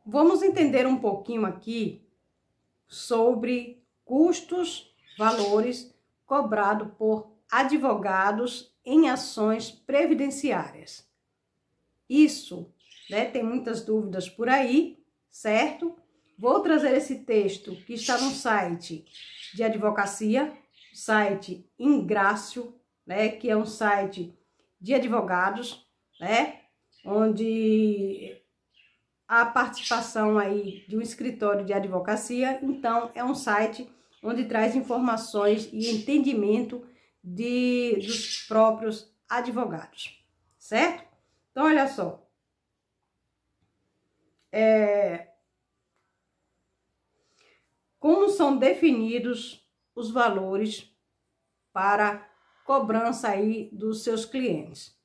Vamos entender um pouquinho aqui sobre custos, valores cobrados por advogados em ações previdenciárias. Isso, né, tem muitas dúvidas por aí, certo? Vou trazer esse texto que está no site de advocacia, site Ingrácio, né, que é um site de advogados, né, onde a participação aí de um escritório de advocacia. Então, é um site onde traz informações e entendimento dos próprios advogados, certo? Então, olha só. Como são definidos os valores para cobrança aí dos seus clientes?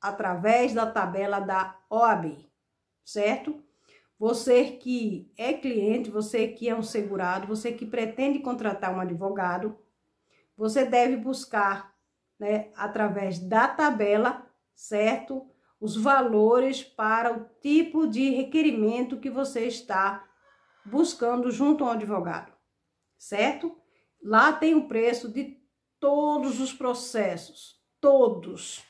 Através da tabela da OAB, certo? Você que é cliente, você que é um segurado, você que pretende contratar um advogado, você deve buscar, né, através da tabela, certo? Os valores para o tipo de requerimento que você está buscando junto ao advogado, certo? Lá tem o preço de todos os processos, todos.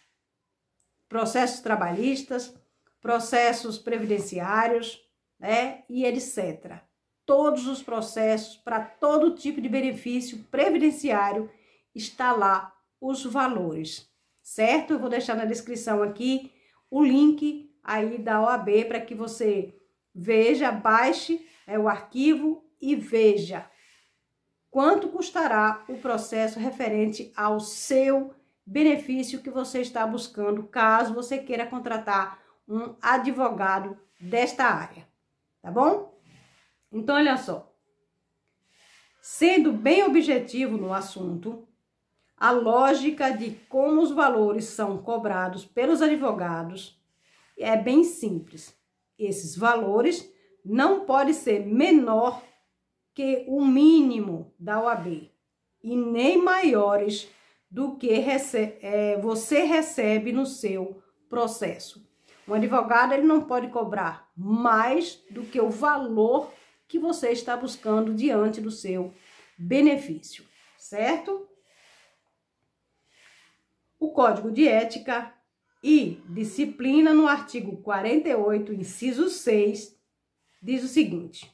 Processos trabalhistas, processos previdenciários, né, e etc. Todos os processos, para todo tipo de benefício previdenciário, está lá os valores, certo? Eu vou deixar na descrição aqui o link aí da OAB para que você veja, baixe o arquivo e veja quanto custará o processo referente ao seu benefício que você está buscando, caso você queira contratar um advogado desta área, tá bom? Então, olha só. Sendo bem objetivo no assunto, a lógica de como os valores são cobrados pelos advogados é bem simples. Esses valores não podem ser menor que o mínimo da OAB e nem maiores do que você recebe no seu processo. Um advogado ele não pode cobrar mais do que o valor que você está buscando diante do seu benefício, certo? O Código de Ética e Disciplina, no artigo 48, inciso 6, diz o seguinte: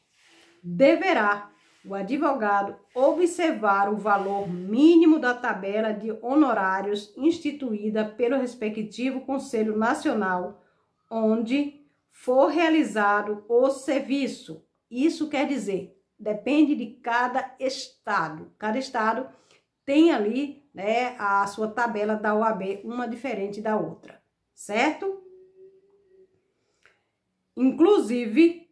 deverá o advogado observar o valor mínimo da tabela de honorários instituída pelo respectivo Conselho Nacional onde for realizado o serviço. Isso quer dizer, depende de cada estado. Cada estado tem ali, né, a sua tabela da OAB, uma diferente da outra, certo? Inclusive,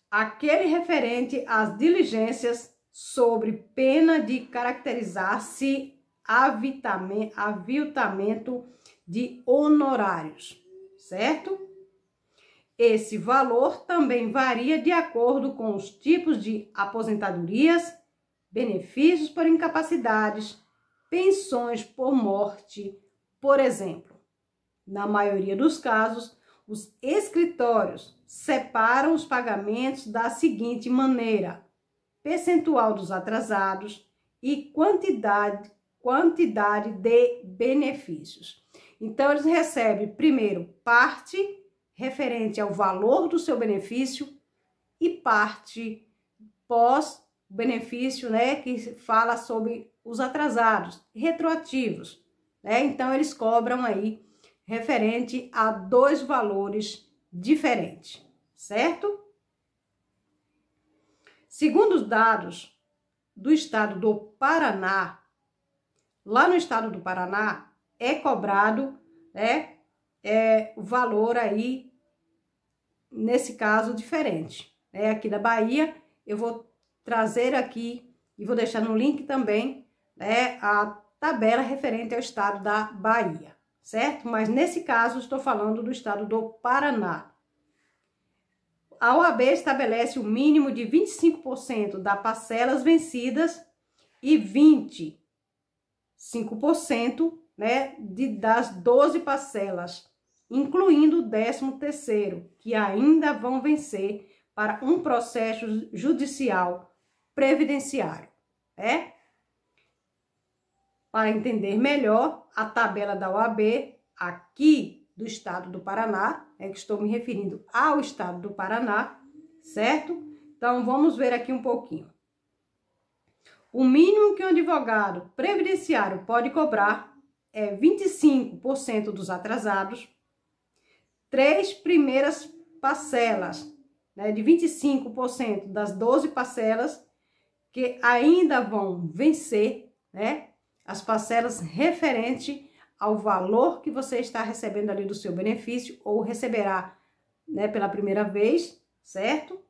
aquele referente às diligências sobre pena de caracterizar-se aviltamento de honorários, certo? Esse valor também varia de acordo com os tipos de aposentadorias, benefícios por incapacidades, pensões por morte, por exemplo. Na maioria dos casos, os escritórios separam os pagamentos da seguinte maneira: percentual dos atrasados e quantidade de benefícios. Então, eles recebem primeiro parte referente ao valor do seu benefício e parte pós-benefício, né, que fala sobre os atrasados, retroativos, né? Então, eles cobram aí referente a dois valores diferentes, certo? Segundo os dados do estado do Paraná, lá no estado do Paraná é cobrado, né, o valor aí, nesse caso, diferente. Aqui da Bahia, eu vou trazer aqui e vou deixar no link também, né, a tabela referente ao estado da Bahia, certo? Mas nesse caso, estou falando do estado do Paraná. A OAB estabelece o mínimo de 25% das parcelas vencidas e 25%, né, das 12 parcelas, incluindo o 13º, que ainda vão vencer para um processo judicial previdenciário, né? Para entender melhor a tabela da OAB aqui do estado do Paraná, que estou me referindo ao estado do Paraná, certo? Então, vamos ver aqui um pouquinho. O mínimo que um advogado previdenciário pode cobrar é 25% dos atrasados, 3 primeiras parcelas, né, de 25% das 12 parcelas que ainda vão vencer, né, as parcelas referente ao valor que você está recebendo ali do seu benefício ou receberá, né, pela primeira vez, certo?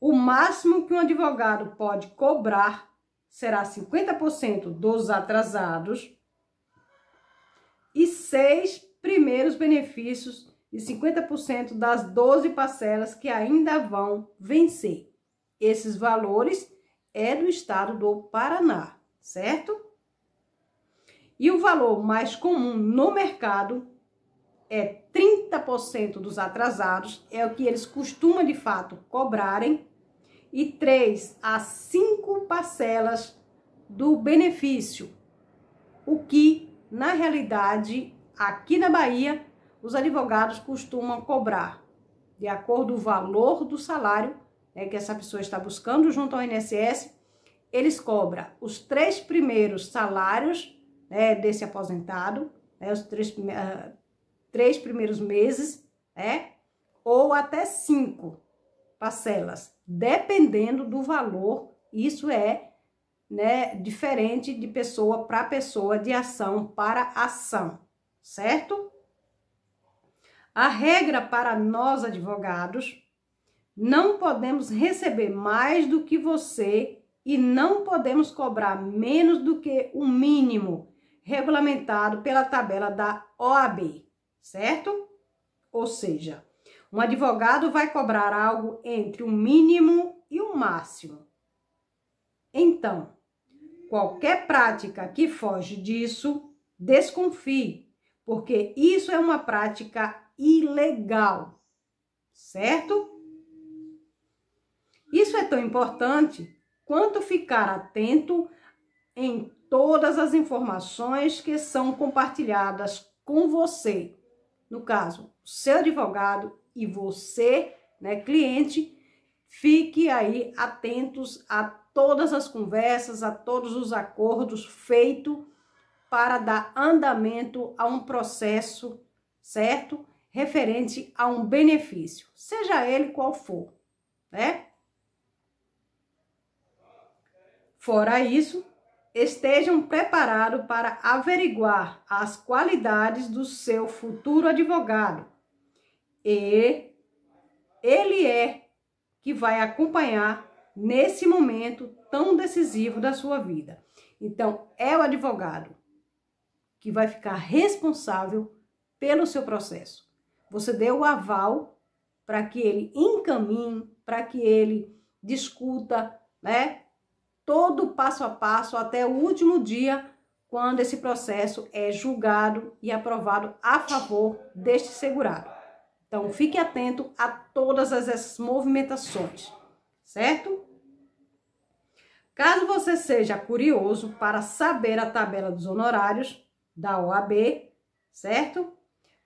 O máximo que um advogado pode cobrar será 50% dos atrasados e 6 primeiros benefícios e 50% das 12 parcelas que ainda vão vencer. Esses valores é do estado do Paraná, certo? E o valor mais comum no mercado é 30% dos atrasados, é o que eles costumam de fato cobrarem, e 3 a 5 parcelas do benefício, o que, na realidade, aqui na Bahia, os advogados costumam cobrar, de acordo com o valor do salário, né, que essa pessoa está buscando junto ao INSS, eles cobram os 3 primeiros salários, né, desse aposentado, né, os 3 primeiros meses, né, ou até 5 parcelas, dependendo do valor. Isso é, né, diferente de pessoa para pessoa, de ação para ação, certo? A regra para nós advogados: não podemos receber mais do que você e não podemos cobrar menos do que o mínimo regulamentado pela tabela da OAB, certo? Ou seja, um advogado vai cobrar algo entre o mínimo e o máximo. Então, qualquer prática que foge disso, desconfie, porque isso é uma prática ilegal, certo? Isso é tão importante quanto ficar atento em todas as informações que são compartilhadas com você. No caso, o seu advogado e você, né, cliente, fique aí atentos a todas as conversas, a todos os acordos feitos para dar andamento a um processo, certo? Referente a um benefício, seja ele qual for, né? Fora isso, estejam preparados para averiguar as qualidades do seu futuro advogado. E ele é que vai acompanhar nesse momento tão decisivo da sua vida. Então, é o advogado que vai ficar responsável pelo seu processo. Você deu o aval para que ele encaminhe, para que ele discuta, né, todo passo a passo até o último dia, quando esse processo é julgado e aprovado a favor deste segurado. Então, fique atento a todas essas movimentações, certo? Caso você seja curioso para saber a tabela dos honorários da OAB, certo?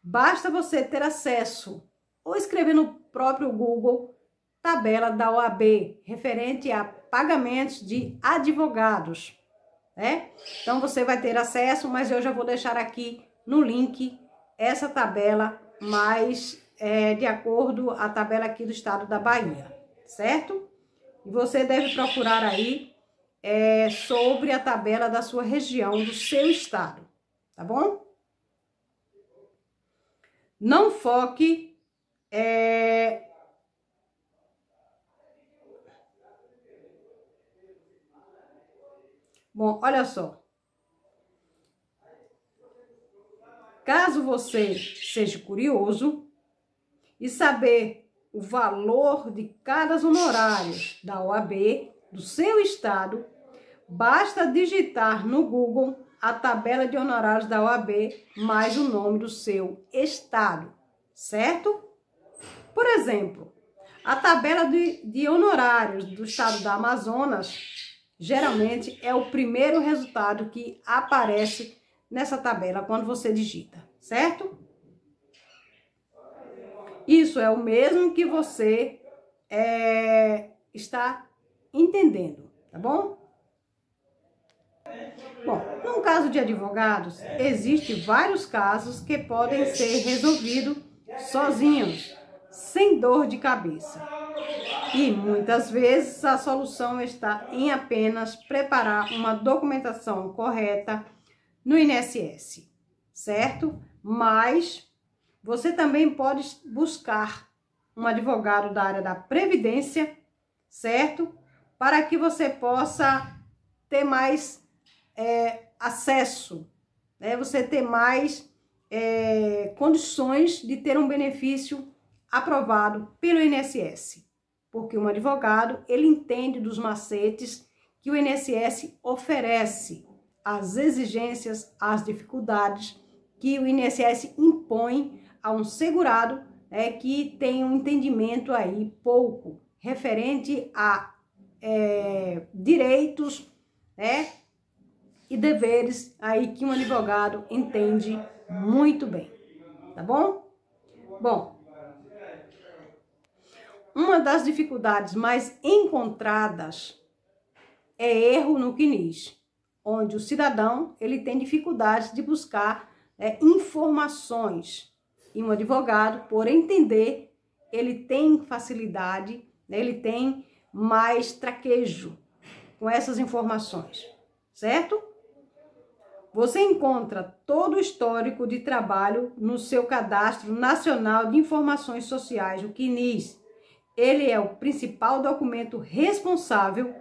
Basta você ter acesso ou escrever no próprio Google tabela da OAB referente a pagamentos de advogados, né? Então, você vai ter acesso, mas eu já vou deixar aqui no link essa tabela mais de acordo a tabela aqui do estado da Bahia, certo? E você deve procurar aí sobre a tabela da sua região, do seu estado, tá bom? Não foque Bom, olha só. Caso você seja curioso e saber o valor de cada honorário da OAB do seu estado, basta digitar no Google a tabela de honorários da OAB mais o nome do seu estado, certo? Por exemplo, A tabela de honorários do estado do Amazonas, geralmente, é o primeiro resultado que aparece nessa tabela quando você digita, certo? Isso é o mesmo que você está entendendo, tá bom? Bom, no caso de advogados, existem vários casos que podem ser resolvidos sozinhos, sem dor de cabeça. E muitas vezes a solução está em apenas preparar uma documentação correta no INSS, certo? Mas você também pode buscar um advogado da área da Previdência, certo? Para que você possa ter mais acesso, né? Você ter mais condições de ter um benefício aprovado pelo INSS. Porque um advogado, ele entende dos macetes que o INSS oferece, as exigências, as dificuldades que o INSS impõe a um segurado que tem um entendimento aí pouco referente a direitos, e deveres aí que um advogado entende muito bem, tá bom? Bom, uma das dificuldades mais encontradas é erro no CNIS, onde o cidadão ele tem dificuldades de buscar informações. E um advogado, por entender, ele tem facilidade, ele tem mais traquejo com essas informações, certo? Você encontra todo o histórico de trabalho no seu Cadastro Nacional de Informações Sociais, o CNIS. Ele é o principal documento responsável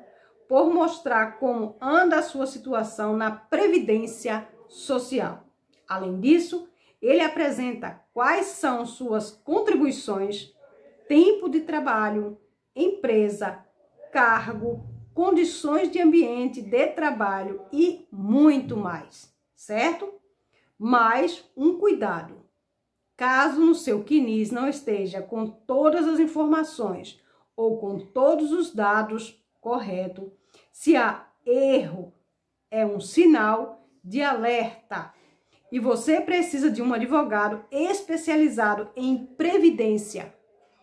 por mostrar como anda a sua situação na Previdência Social. Além disso, ele apresenta quais são suas contribuições, tempo de trabalho, empresa, cargo, condições de ambiente de trabalho e muito mais, certo? Mas um cuidado. Caso no seu CNIS não esteja com todas as informações ou com todos os dados corretos, se há erro, é um sinal de alerta. E você precisa de um advogado especializado em previdência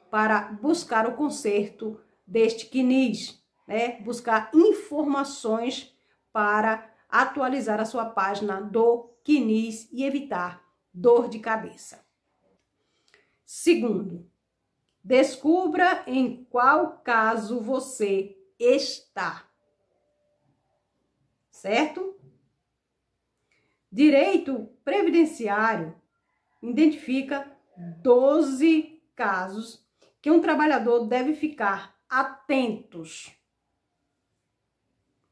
para buscar o conserto deste CNIS, buscar informações para atualizar a sua página do CNIS e evitar dor de cabeça. Segundo, descubra em qual caso você está, certo? Direito previdenciário identifica 12 casos que um trabalhador deve ficar atentos.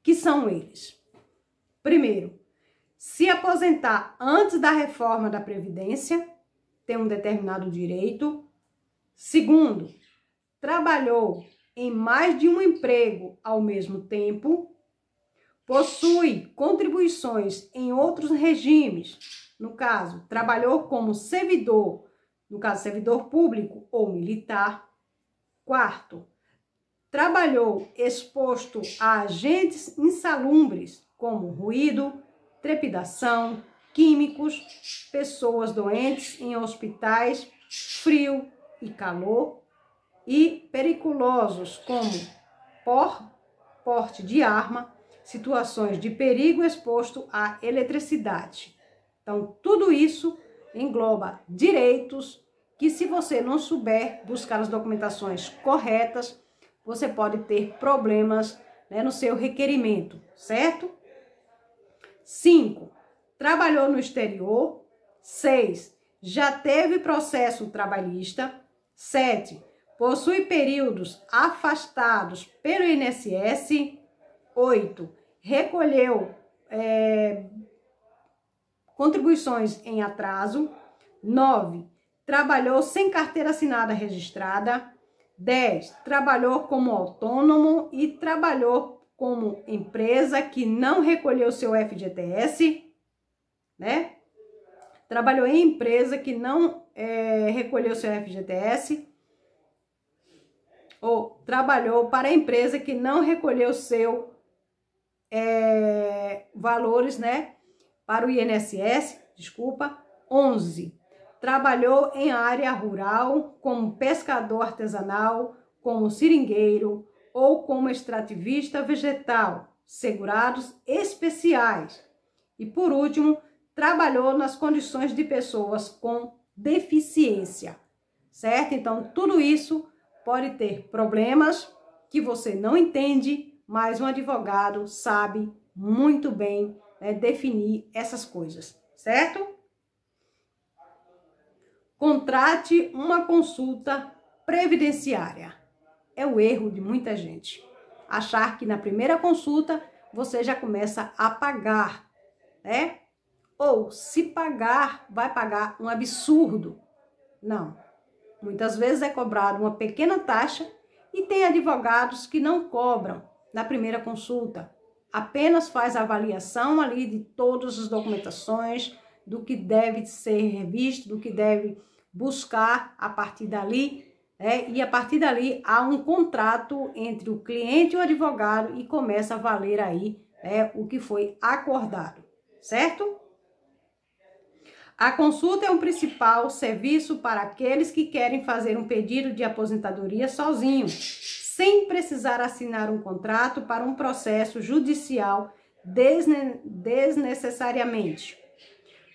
Que são eles? Primeiro, se aposentar antes da reforma da Previdência, tem um determinado direito. Segundo, trabalhou em mais de um emprego ao mesmo tempo, possui contribuições em outros regimes, no caso, trabalhou como servidor, no caso, servidor público ou militar. Quarto, trabalhou exposto a agentes insalubres, como ruído, trepidação, químicos, pessoas doentes em hospitais, frio e calor, e periculosos, como porte de arma, situações de perigo exposto à eletricidade. Então, tudo isso engloba direitos que, se você não souber buscar as documentações corretas, você pode ter problemas no seu requerimento, certo? 5. Trabalhou no exterior. 6. Já teve processo trabalhista. 7. Possui períodos afastados pelo INSS. 8. Recolheu contribuições em atraso. 9. Trabalhou sem carteira assinada registrada. 10. Trabalhou como autônomo e trabalhou como empresa que não recolheu seu FGTS, Trabalhou em empresa que não recolheu seu FGTS. ou trabalhou para a empresa que não recolheu seu valores, né, para o INSS, desculpa. 11. Trabalhou em área rural como pescador artesanal, como seringueiro ou como extrativista vegetal, segurados especiais. E por último, trabalhou nas condições de pessoas com deficiência, certo? Então, tudo isso pode ter problemas que você não entende, mas um advogado sabe muito bem, né, definir essas coisas, certo? Contrate uma consulta previdenciária. É o erro de muita gente. Achar que na primeira consulta você já começa a pagar, né? Ou se pagar, vai pagar um absurdo. Não. Muitas vezes é cobrado uma pequena taxa e tem advogados que não cobram na primeira consulta. Apenas faz a avaliação ali de todas as documentações, do que deve ser revisto, do que deve buscar a partir dali, e a partir dali há um contrato entre o cliente e o advogado e começa a valer aí o que foi acordado, certo? A consulta é um principal serviço para aqueles que querem fazer um pedido de aposentadoria sozinhos, sem precisar assinar um contrato para um processo judicial desnecessariamente.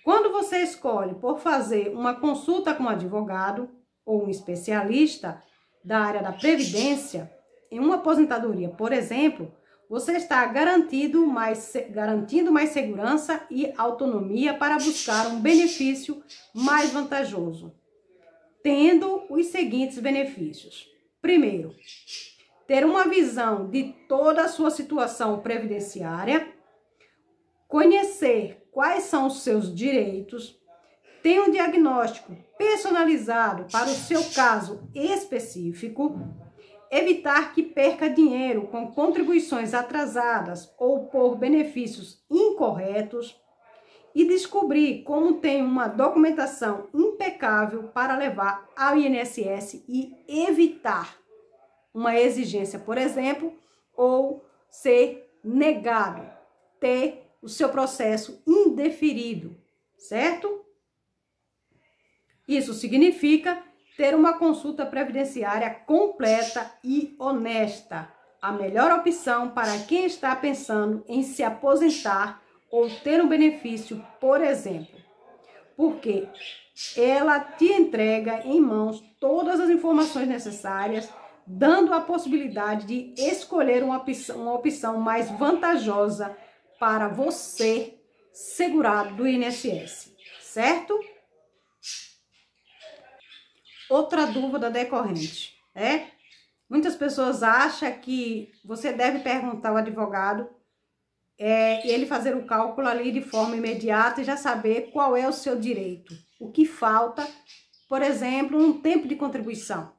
Quando você escolhe por fazer uma consulta com um advogado ou um especialista da área da previdência, em uma aposentadoria, por exemplo, você está garantindo mais segurança e autonomia para buscar um benefício mais vantajoso, tendo os seguintes benefícios. Primeiro, ter uma visão de toda a sua situação previdenciária, conhecer quais são os seus direitos, ter um diagnóstico personalizado para o seu caso específico, evitar que perca dinheiro com contribuições atrasadas ou por benefícios incorretos e descobrir como tem uma documentação impecável para levar ao INSS e evitar uma exigência, por exemplo, ou ser negado, ter o seu processo indeferido, certo? Isso significa ter uma consulta previdenciária completa e honesta, a melhor opção para quem está pensando em se aposentar ou ter um benefício, por exemplo, porque ela te entrega em mãos todas as informações necessárias, dando a possibilidade de escolher uma opção mais vantajosa para você, segurado do INSS, certo? Outra dúvida decorrente, muitas pessoas acham que você deve perguntar ao advogado e ele fazer o cálculo ali de forma imediata e já saber qual é o seu direito. O que falta, por exemplo, um tempo de contribuição.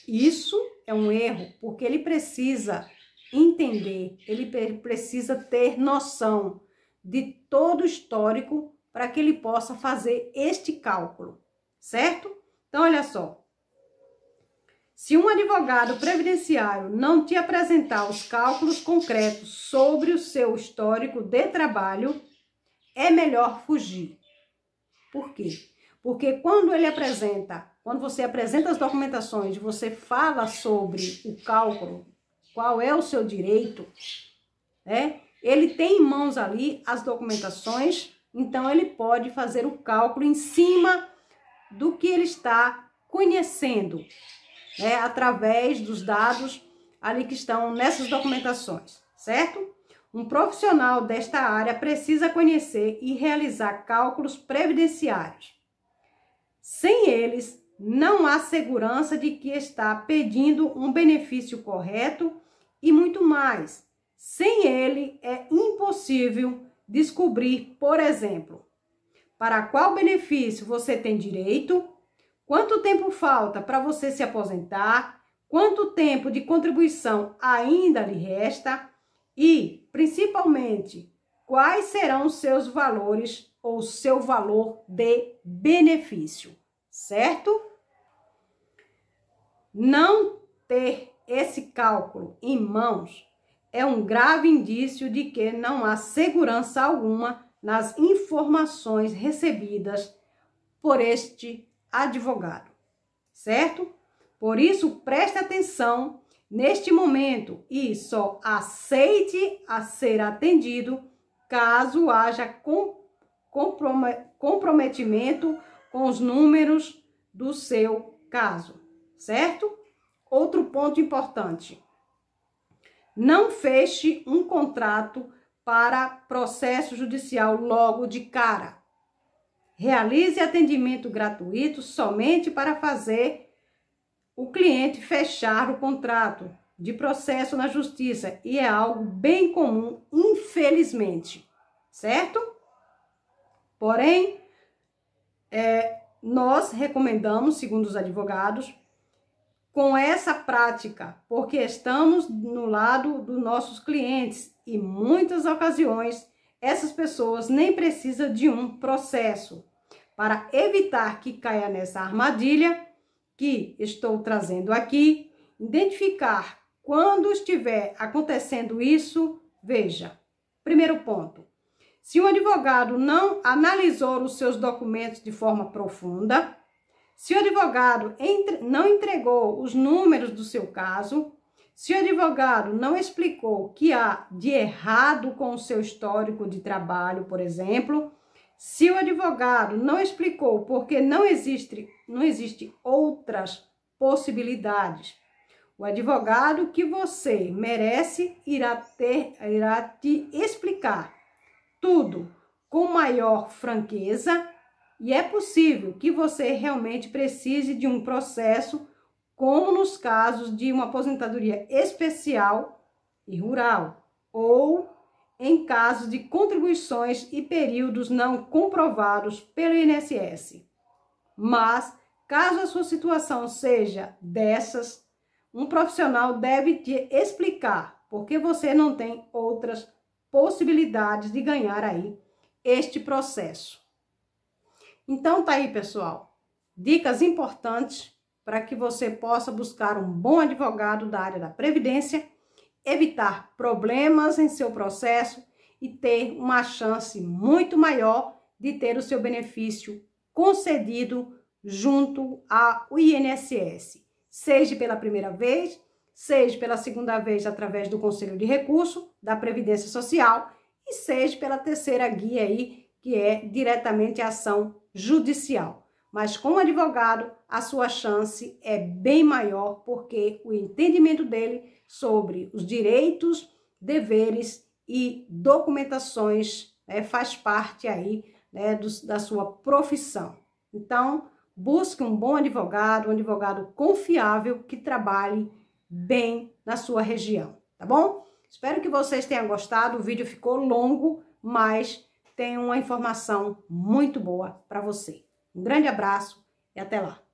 Isso é um erro, porque ele precisa entender, ele precisa ter noção de todo o histórico para que ele possa fazer este cálculo, certo? Então, olha só, se um advogado previdenciário não te apresentar os cálculos concretos sobre o seu histórico de trabalho, é melhor fugir. Por quê? Porque quando você apresenta as documentações, você fala sobre o cálculo, qual é o seu direito, ele tem em mãos ali as documentações, então ele pode fazer o cálculo em cima do que ele está conhecendo, através dos dados ali que estão nessas documentações, certo? Um profissional desta área precisa conhecer e realizar cálculos previdenciários. Sem eles, não há segurança de que está pedindo um benefício correto e muito mais. Sem ele, é impossível descobrir, por exemplo, para qual benefício você tem direito, quanto tempo falta para você se aposentar, quanto tempo de contribuição ainda lhe resta e, principalmente, quais serão os seus valores ou seu valor de benefício, certo? Não ter esse cálculo em mãos é um grave indício de que não há segurança alguma nas informações recebidas por este advogado, certo? Por isso, preste atenção neste momento e só aceite a ser atendido caso haja comprometimento com os números do seu caso, certo? Outro ponto importante: não feche um contrato para processo judicial logo de cara. Realize atendimento gratuito somente para fazer o cliente fechar o contrato de processo na justiça, e é algo bem comum, infelizmente, certo? Porém, nós recomendamos, segundo os advogados, com essa prática, porque estamos no lado dos nossos clientes e muitas ocasiões essas pessoas nem precisam de um processo. Para evitar que caia nessa armadilha que estou trazendo aqui, identificar quando estiver acontecendo isso, veja. Primeiro ponto: se o advogado não analisou os seus documentos de forma profunda, se o advogado não entregou os números do seu caso, se o advogado não explicou o que há de errado com o seu histórico de trabalho, por exemplo, se o advogado não explicou porque não existe outras possibilidades, o advogado que você merece irá te explicar tudo com maior franqueza. E é possível que você realmente precise de um processo, como nos casos de uma aposentadoria especial e rural, ou em casos de contribuições e períodos não comprovados pelo INSS. Mas, caso a sua situação seja dessas, um profissional deve te explicar porque você não tem outras possibilidades de ganhar aí este processo. Então tá aí, pessoal, dicas importantes para que você possa buscar um bom advogado da área da previdência, evitar problemas em seu processo e ter uma chance muito maior de ter o seu benefício concedido junto ao INSS, seja pela primeira vez, seja pela segunda vez através do Conselho de Recurso da Previdência Social e seja pela terceira guia aí, que é diretamente a ação judicial. Mas com o advogado, a sua chance é bem maior, porque o entendimento dele sobre os direitos, deveres e documentações faz parte aí da sua profissão. Então, busque um bom advogado, um advogado confiável que trabalhe bem na sua região, tá bom? Espero que vocês tenham gostado. O vídeo ficou longo, mas tem uma informação muito boa para você. Um grande abraço e até lá!